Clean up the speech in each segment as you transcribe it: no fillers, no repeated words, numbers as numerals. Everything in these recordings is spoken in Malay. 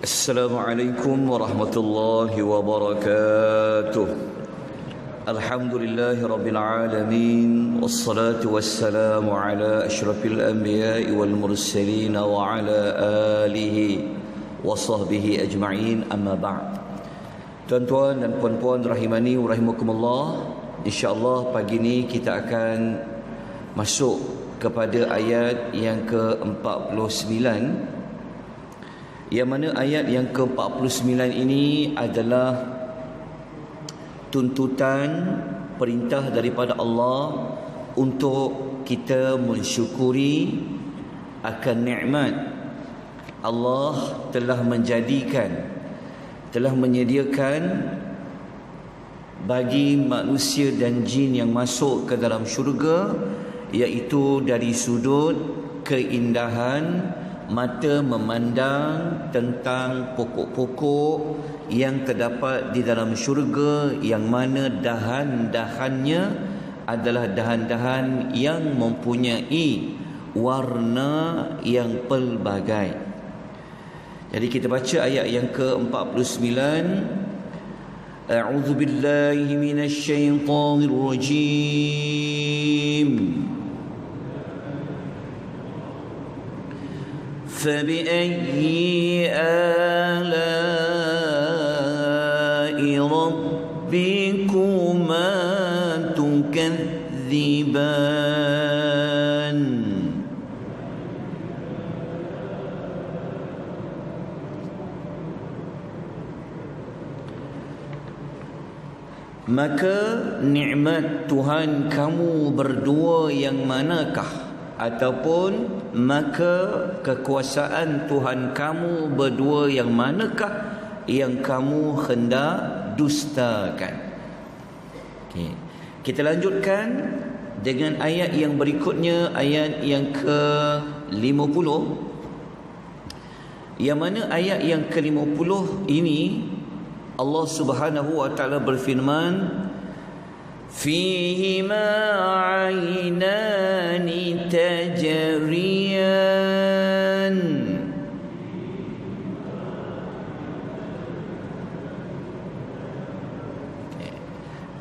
Assalamualaikum warahmatullahi wabarakatuh. Alhamdulillahi rabbil alamin, wassalatu wassalamu ala asyrafil anbiya'i wal mursalin wa ala alihi wa sahbihi ajma'in, amma ba'd. Tuan-tuan dan puan-puan rahimani wa rahimakumullah, insya-Allah pagi ini kita akan masuk kepada ayat yang ke-49, yang mana ayat yang ke-49 ini adalah tuntutan perintah daripada Allah untuk kita mensyukuri akan nikmat Allah telah menyediakan bagi manusia dan jin yang masuk ke dalam syurga, iaitu dari sudut keindahan mata memandang tentang pokok-pokok yang terdapat di dalam syurga, yang mana dahan-dahannya adalah dahan-dahan yang mempunyai warna yang pelbagai. Jadi kita baca ayat yang ke-49. A'udzu billahi minasy syaithanir rajim. فبأي آلاء ربكما تكذبان. Maka nikmat Tuhan kamu berdua yang manakah? Ataupun maka kekuasaan Tuhan kamu berdua yang manakah yang kamu hendak dustakan? Okay. Kita lanjutkan dengan ayat yang berikutnya, ayat yang ke-50, yang mana ayat yang ke-50 ini Allah Subhanahu wa taala berfirman, فيهما عينان تجريان.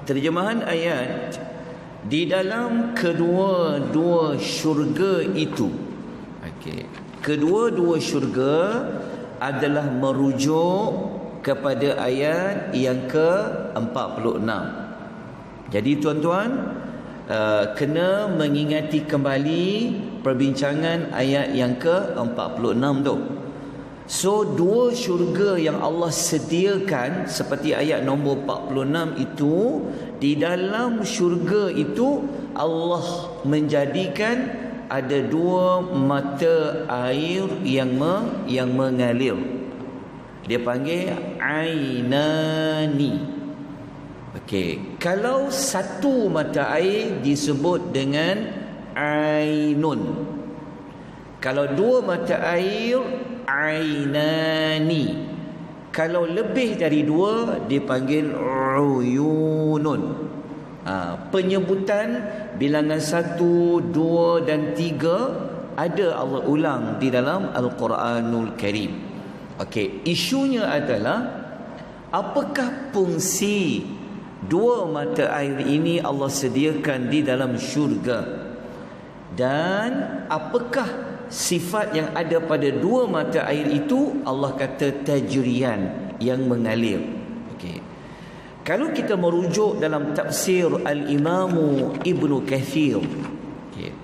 Terjemahan ayat, di dalam kedua-dua syurga itu, kedua-dua syurga adalah merujuk kepada ayat yang ke-46. Jadi tuan-tuan, kena mengingati kembali perbincangan ayat yang ke-46 tu. So dua syurga yang Allah sediakan seperti ayat nombor 46 itu, di dalam syurga itu Allah menjadikan ada dua mata air yang mengalir. Dia panggil ainani. Okey, kalau satu mata air disebut dengan ainun. Kalau dua mata air, ainani. Kalau lebih dari dua dipanggil uyunun. Penyebutan bilangan 1, 2 dan 3 ada Allah ulang di dalam Al-Quranul Karim. Okey, isunya adalah apakah fungsi dua mata air ini Allah sediakan di dalam syurga, dan apakah sifat yang ada pada dua mata air itu? Allah kata tajriyan, yang mengalir. Okey, kalau kita merujuk dalam tafsir Al-Imamu Ibnu Kathir,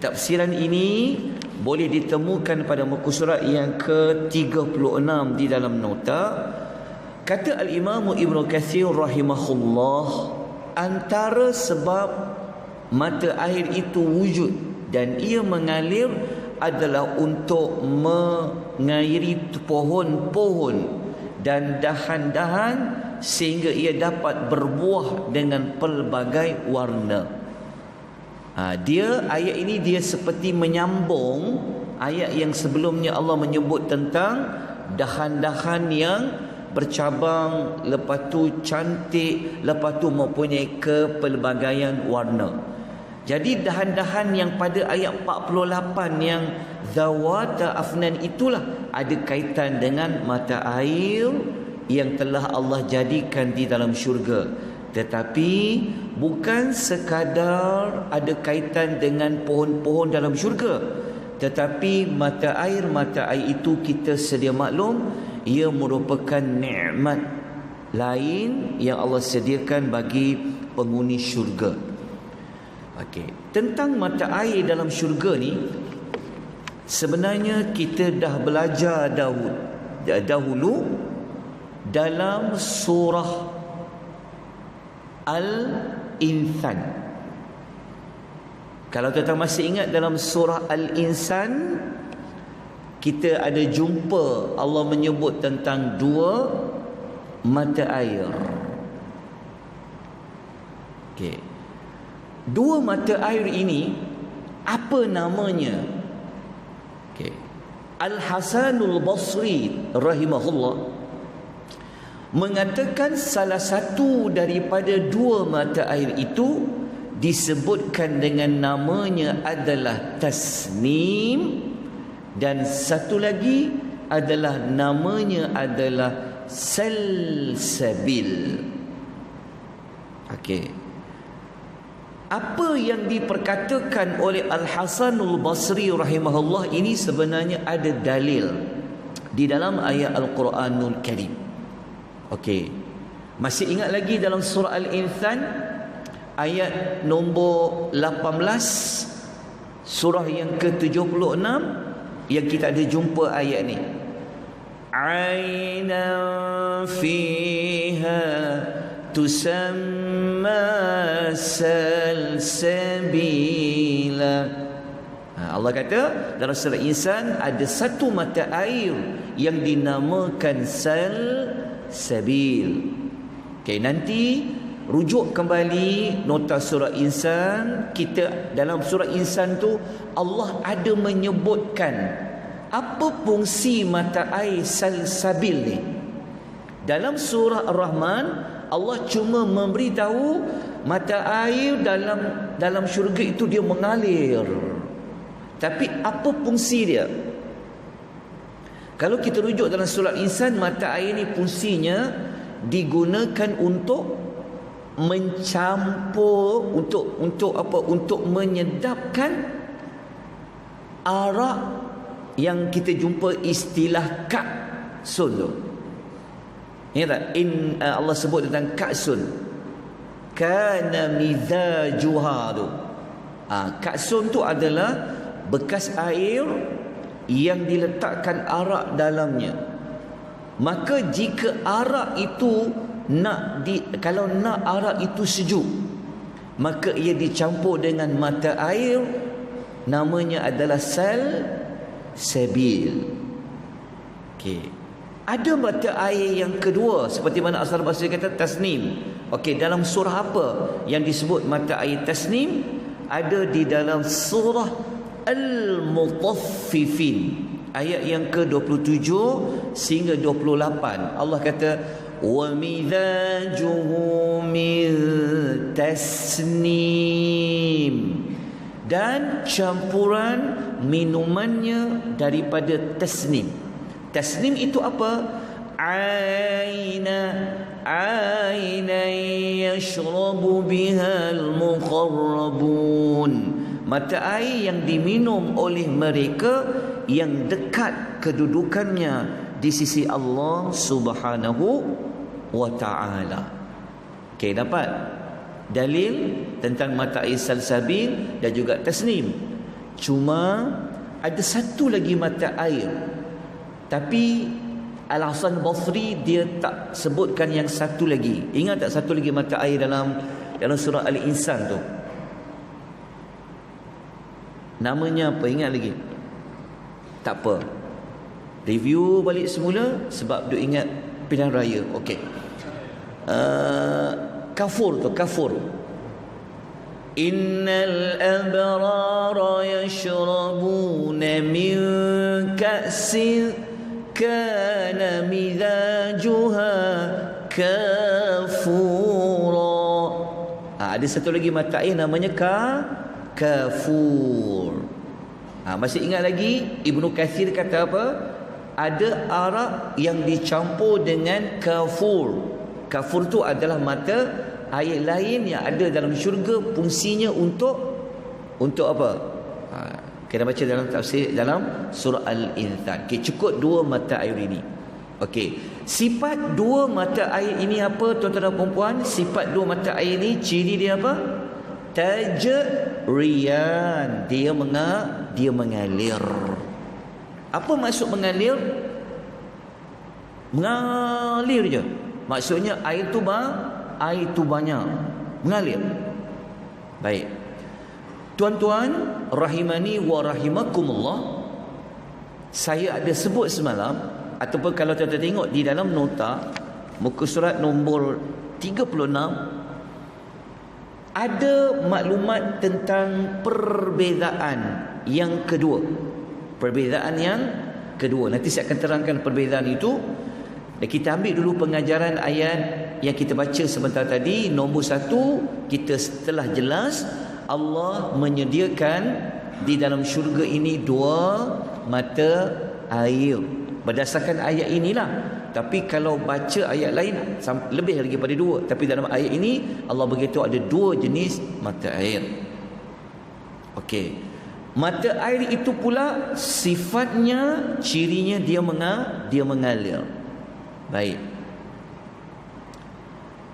tafsiran ini boleh ditemukan pada muka surat yang ke-36 di dalam nota. Kata Al-Imamu Ibnu Katsir rahimahullah, antara sebab mata air itu wujud dan ia mengalir adalah untuk mengairi pohon-pohon dan dahan-dahan sehingga ia dapat berbuah dengan pelbagai warna. Ayat ini dia seperti menyambung ayat yang sebelumnya Allah menyebut tentang dahan-dahan yang bercabang, lepas tu cantik, lepas tu mempunyai kepelbagaian warna. Jadi dahan-dahan yang pada ayat 48 yang zawata afnan itulah ada kaitan dengan mata air yang telah Allah jadikan di dalam syurga. Tetapi bukan sekadar ada kaitan dengan pohon-pohon dalam syurga, tetapi mata air itu kita sedia maklum, ia merupakan nikmat lain yang Allah sediakan bagi penghuni syurga. Okey, tentang mata air dalam syurga ni sebenarnya kita dah belajar dahulu dalam surah Al-Insan. Kalau tuan masih ingat dalam surah Al-Insan, kita ada jumpa Allah menyebut tentang dua mata air. Okey. Dua mata air ini apa namanya? Okey. Al-Hasanul Basri rahimahullah mengatakan salah satu daripada dua mata air itu disebutkan dengan namanya adalah Tasnim, dan satu lagi adalah namanya adalah Salsabil. Okey. Apa yang diperkatakan oleh Al-Hasanul Basri rahimahullah ini sebenarnya ada dalil di dalam ayat Al-Quranul Karim. Okey. Masih ingat lagi dalam surah Al-Insan ayat nombor 18, surah yang ke-76 yang kita ada jumpa ayat ni. Ainan fiha tusamma salsabila. Allah kata dalam surah Insan ada satu mata air yang dinamakan Salsabil. Okey, nanti rujuk kembali nota surah Insan. Kita dalam surah Insan tu Allah ada menyebutkan apa fungsi mata air Salsabil ni. Dalam surah Ar-Rahman Allah cuma memberitahu mata air dalam syurga itu dia mengalir. Tapi apa fungsi dia? Kalau kita rujuk dalam surah Insan, mata air ni fungsinya digunakan untuk mencampur, untuk apa? Untuk menyedapkan arak yang kita jumpa istilah ka'sun tu. Ingat tak? Allah sebut tentang ka'sun. Kana mizajuha tu. Ka'sun tu adalah bekas air yang diletakkan arak dalamnya. Maka jika arak itu kalau nak arak itu sejuk, maka ia dicampur dengan mata air, namanya adalah Salsabil. Okey. Ada mata air yang kedua seperti mana Asal Basri kata Tasnim. Okey, dalam surah apa yang disebut mata air Tasnim? Ada di dalam surah Al-Mutaffifin ayat yang ke-27 sehingga 28. Allah kata wa mizajuhu min tasnim, dan campuran minumannya daripada tasnim. Tasnim itu apa? Aina yashrabu biha al-muqarrabun, mata air yang diminum oleh mereka yang dekat kedudukannya di sisi Allah Subhanahu wa ta'ala. Okey, dapat dalil tentang mata air Salsabil dan juga Tasnim. Cuma ada satu lagi mata air, tapi Al-Hasan Basri dia tak sebutkan yang satu lagi. Ingat tak satu lagi mata air dalam surah Al-Insan tu? Namanya apa? Ingat lagi? Tak apa. Review balik semula sebab duk ingat pilihan raya. Okey. Kafur tu, kafur. Innal abrara yashrabuna min ka'sin kana mizajuha kafura. Ada satu lagi mata air namanya kafur. Masih ingat lagi Ibnu Katsir kata apa? Ada arak yang dicampur dengan kafur. Kafur tu adalah mata air lain yang ada dalam syurga, fungsinya untuk apa? Kita baca dalam tafsir dalam surah Al-Insan. Cukup dua mata air ini. Sifat dua mata air ini apa, tuan-tuan dan puan-puan? Sifat dua mata air ini, ciri dia apa? Tajriyan. Dia mengalir. Apa maksud mengalir? Mengalir je. Maksudnya air tu banyak mengalir. Baik. Tuan-tuan rahimani wa rahimakumullah, saya ada sebut semalam, ataupun kalau tuan-tuan tengok di dalam nota muka surat nombor 36, ada maklumat tentang perbezaan yang kedua. Nanti saya akan terangkan perbezaan itu. Dan kita ambil dulu pengajaran ayat yang kita baca sebentar tadi. Nombor 1, kita setelah jelas Allah menyediakan di dalam syurga ini dua mata air. Berdasarkan ayat inilah. Tapi kalau baca ayat lain lebih lagi pada dua. Tapi dalam ayat ini Allah beritahu ada dua jenis mata air. Mata air itu pula sifatnya, cirinya dia mengalir. Baik.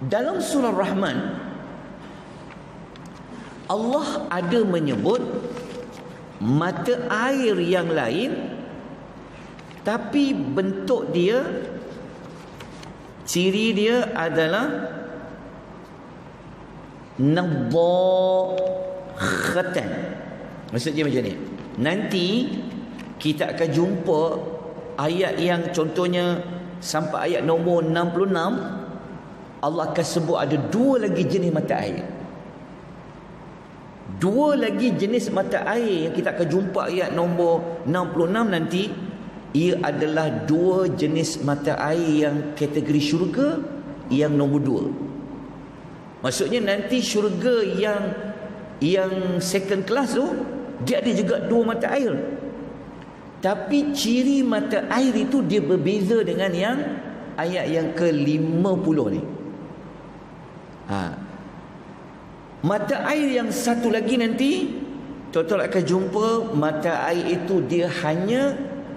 Dalam surah Rahman Allah ada menyebut mata air yang lain, tapi bentuk dia, ciri dia adalah nadhakhatan. Maksudnya macam ni. Nanti kita akan jumpa ayat yang contohnya sampai ayat nombor 66, Allah akan sebut ada dua lagi jenis mata air. Dua lagi jenis mata air yang kita akan jumpa ayat nombor 66 nanti. Ia adalah dua jenis mata air yang kategori syurga yang nombor 2. Maksudnya nanti syurga yang second class tu, dia ada juga dua mata air. Tapi ciri mata air itu dia berbeza dengan yang ayat yang ke-50 ni. Mata air yang satu lagi nanti tuan-tuan akan jumpa mata air itu dia hanya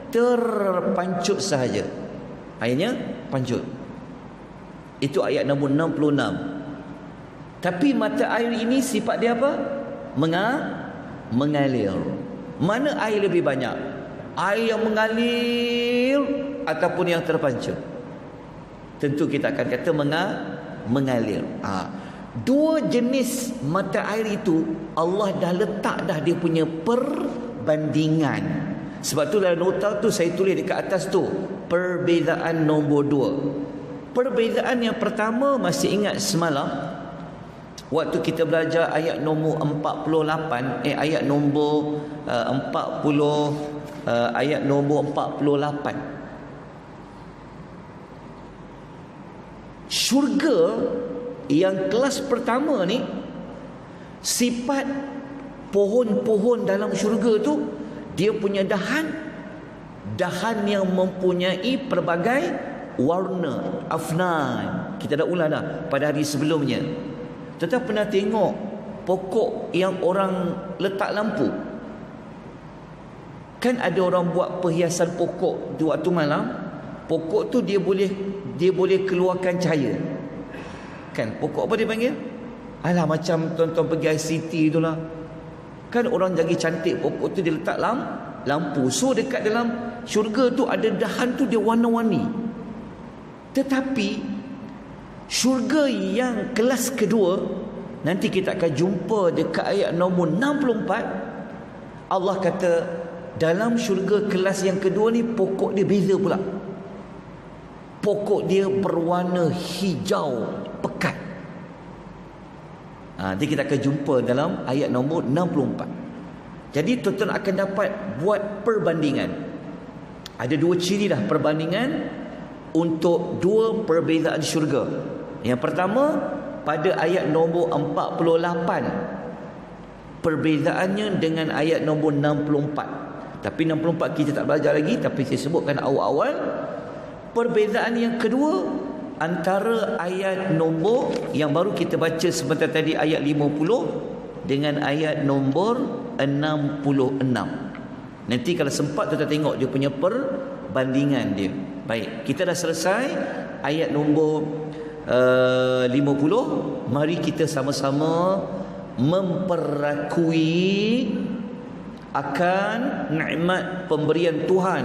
terpancut sahaja. Airnya pancut. Itu ayat nombor 66. Tapi mata air ini sifat dia apa? Mengalir. Mana air lebih banyak? Air yang mengalir ataupun yang terpancut? Tentu kita akan kata mengalir. Dua jenis mata air itu Allah dah letak dah dia punya perbandingan. Sebab tu dalam nota tu saya tulis dekat atas tu perbezaan nombor 2. Perbezaan yang pertama, masih ingat semalam waktu kita belajar ayat nombor 48, ayat nombor 48. Syurga yang kelas pertama ni, sifat pohon-pohon dalam syurga tu dia punya dahan yang mempunyai pelbagai warna, afnan. Kita dah ulang dah pada hari sebelumnya. Tetapi pernah tengok pokok yang orang letak lampu? Kan ada orang buat perhiasan pokok di waktu malam. Pokok tu dia boleh keluarkan cahaya. Kan pokok apa dia panggil? Alah, macam tuan-tuan pergi ICT itulah. Kan orang jadi cantik pokok tu dia letak lampu. So dekat dalam syurga tu ada dahan tu dia warna-warni. Tetapi syurga yang kelas kedua nanti kita akan jumpa dekat ayat nombor 64. Allah kata dalam syurga kelas yang kedua ni pokok dia beza pula. Pokok dia berwarna hijau pekat. Nanti kita akan jumpa dalam ayat nombor 64. Jadi tuan-tuan akan dapat buat perbandingan. Ada dua ciri dah perbandingan untuk dua perbezaan syurga. Yang pertama pada ayat nombor 48. Perbezaannya dengan ayat nombor 64. Tapi 64 kita tak belajar lagi, tapi saya sebutkan awal-awal. Perbezaan yang kedua antara ayat nombor yang baru kita baca sebentar tadi, ayat 50 dengan ayat nombor 66. Nanti kalau sempat kita tengok dia punya perbandingan dia. Baik, kita dah selesai ayat nombor 50. Mari kita sama-sama memperakui akan nikmat pemberian Tuhan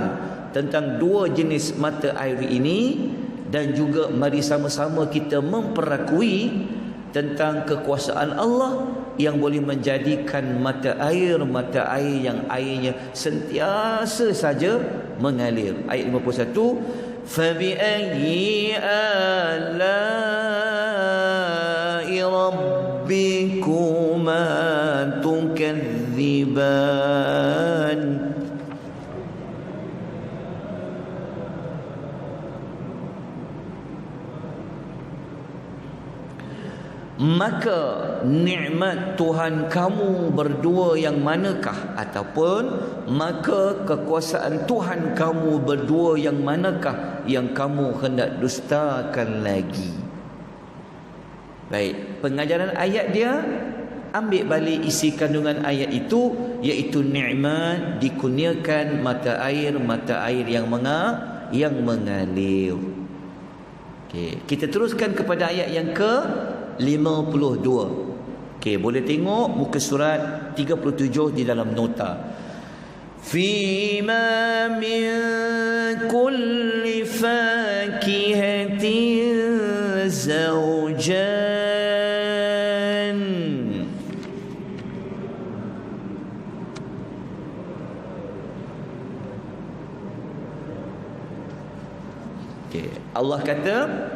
tentang dua jenis mata air ini, dan juga mari sama-sama kita memperakui tentang kekuasaan Allah yang boleh menjadikan mata air yang airnya sentiasa saja mengalir. Ayat 51, fabi'ayyi ala'i rabbikuma tukadziban. Maka nikmat Tuhan kamu berdua yang manakah, ataupun maka kekuasaan Tuhan kamu berdua yang manakah yang kamu hendak dustakan lagi. Baik, pengajaran ayat dia ambil balik isi kandungan ayat itu, iaitu nikmat dikurniakan mata air yang mengalir. Okey, kita teruskan kepada ayat yang ke 52. Okey, boleh tengok muka surat 37 di dalam nota. Fima min kulli fakihatin zawjan. Okey, Allah kata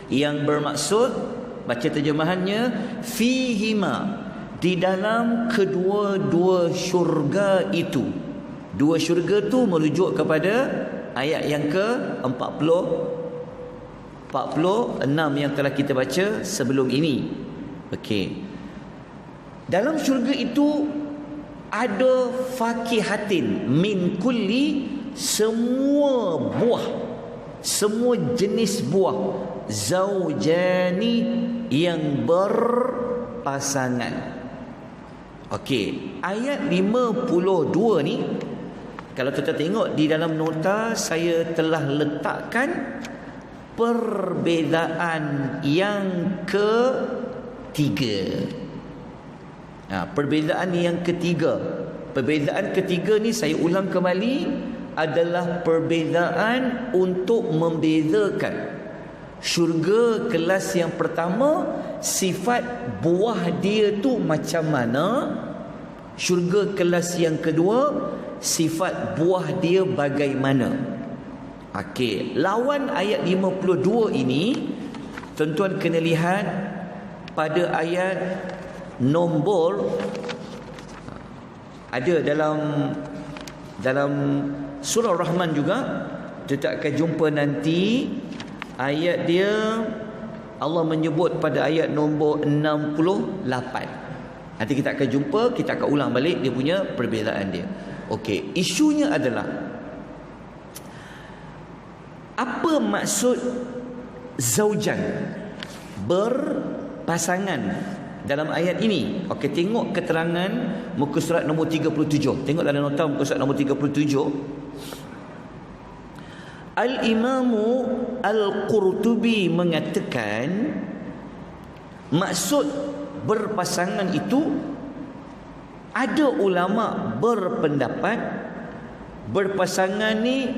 yang bermaksud, baca terjemahannya, fihima, di dalam kedua-dua syurga itu. Dua syurga tu merujuk kepada ayat yang ke-46 yang telah kita baca sebelum ini. Okey. Dalam syurga itu ada fakihatin min kulli, semua buah, semua jenis buah, zaujani, yang berpasangan. Okey, ayat 52 ni kalau kita tengok di dalam nota, saya telah letakkan perbezaan yang ketiga. Perbezaan yang ketiga. Perbezaan ketiga ni saya ulang kembali, adalah perbezaan untuk membezakan syurga kelas yang pertama, sifat buah dia tu macam mana. Syurga kelas yang kedua, sifat buah dia bagaimana. Okey, lawan ayat 52 ini, tuan-tuan kena lihat pada ayat nombor, ada dalam surah Rahman juga, kita akan jumpa nanti. Ayat dia, Allah menyebut pada ayat nombor 68. Nanti kita akan jumpa, kita akan ulang balik dia punya perbezaan dia. Okey, isunya adalah apa maksud zaujan, berpasangan dalam ayat ini. Okey, tengok keterangan muka surat nombor 37. Tengok dalam nota muka surat nombor 37. Al-Imamu Al-Qurtubi mengatakan maksud berpasangan itu, ada ulama berpendapat berpasangan ni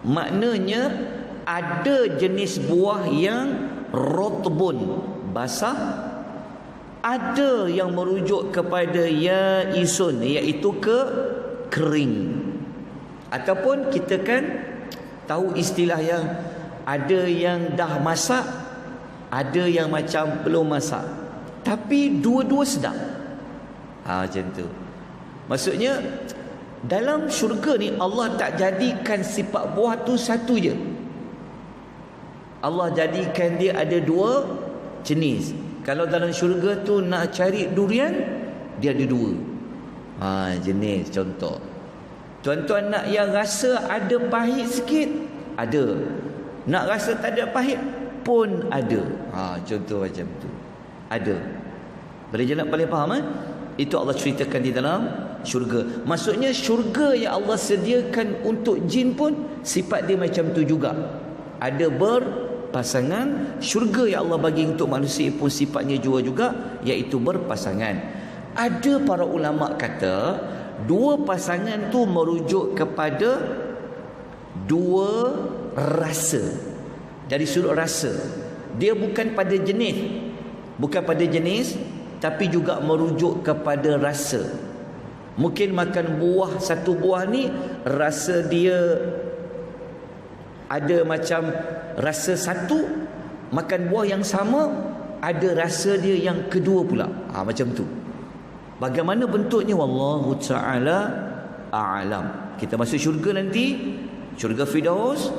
maknanya ada jenis buah yang rotbun, basah, ada yang merujuk kepada yaisun, iaitu kering. Ataupun kita kan tahu istilah yang ada yang dah masak, ada yang macam belum masak, tapi dua-dua sedap. Macam tu. Maksudnya dalam syurga ni Allah tak jadikan sifat buah tu satu je. Allah jadikan dia ada dua jenis. Kalau dalam syurga tu nak cari durian, dia ada dua. Jenis contoh. Tuan-tuan nak yang rasa ada pahit sikit, ada. Nak rasa tak ada pahit pun ada. Contoh macam tu. Ada. Boleh je nak paling faham Itu Allah ceritakan di dalam syurga. Maksudnya syurga yang Allah sediakan untuk jin pun sifat dia macam tu juga. Ada berpasangan. Syurga yang Allah bagi untuk manusia pun sifatnya juga, iaitu berpasangan. Ada para ulama kata dua pasangan tu merujuk kepada dua rasa. Dari sudut rasa, dia bukan pada jenis, tapi juga merujuk kepada rasa. Mungkin makan buah, satu buah ni rasa dia ada macam rasa satu, makan buah yang sama ada rasa dia yang kedua pula. Macam tu. Bagaimana bentuknya, wallahu taala a'lam. Kita masuk syurga nanti, syurga Firdaus.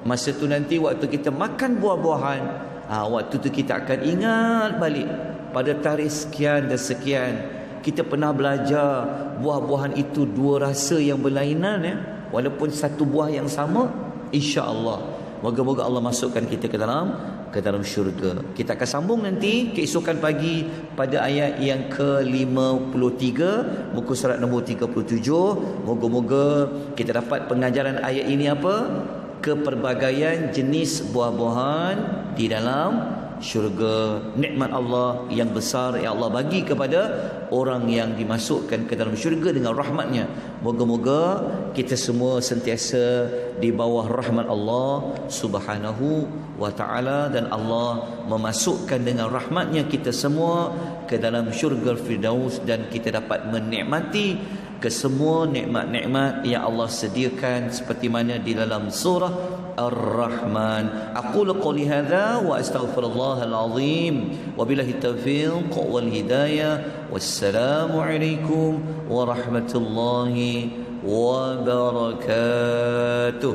Masa tu nanti waktu kita makan buah-buahan, waktu tu kita akan ingat balik pada tarikh sekian dan sekian kita pernah belajar buah-buahan itu dua rasa yang berlainan walaupun satu buah yang sama. InsyaAllah moga-moga Allah masukkan kita ke dalam syurga. Kita akan sambung nanti keesokan pagi pada ayat yang ke-53, muka surat nombor 37. Moga-moga kita dapat pengajaran ayat ini apa? Kepelbagaian jenis buah-buahan di dalam syurga. Nikmat Allah yang besar yang Allah bagi kepada orang yang dimasukkan ke dalam syurga dengan rahmatnya. Moga-moga kita semua sentiasa di bawah rahmat Allah Subhanahu wa ta'ala, dan Allah memasukkan dengan rahmatnya kita semua ke dalam syurga Firdaus, dan kita dapat menikmati kesemua nikmat-nikmat yang Allah sediakan seperti mana di dalam surah Ar-Rahman. Aqulu qouli hadza wa astaghfirullahal azim wa billahi taufiq wal hidayah. Wassalamu alaikum warahmatullahi wabarakatuh.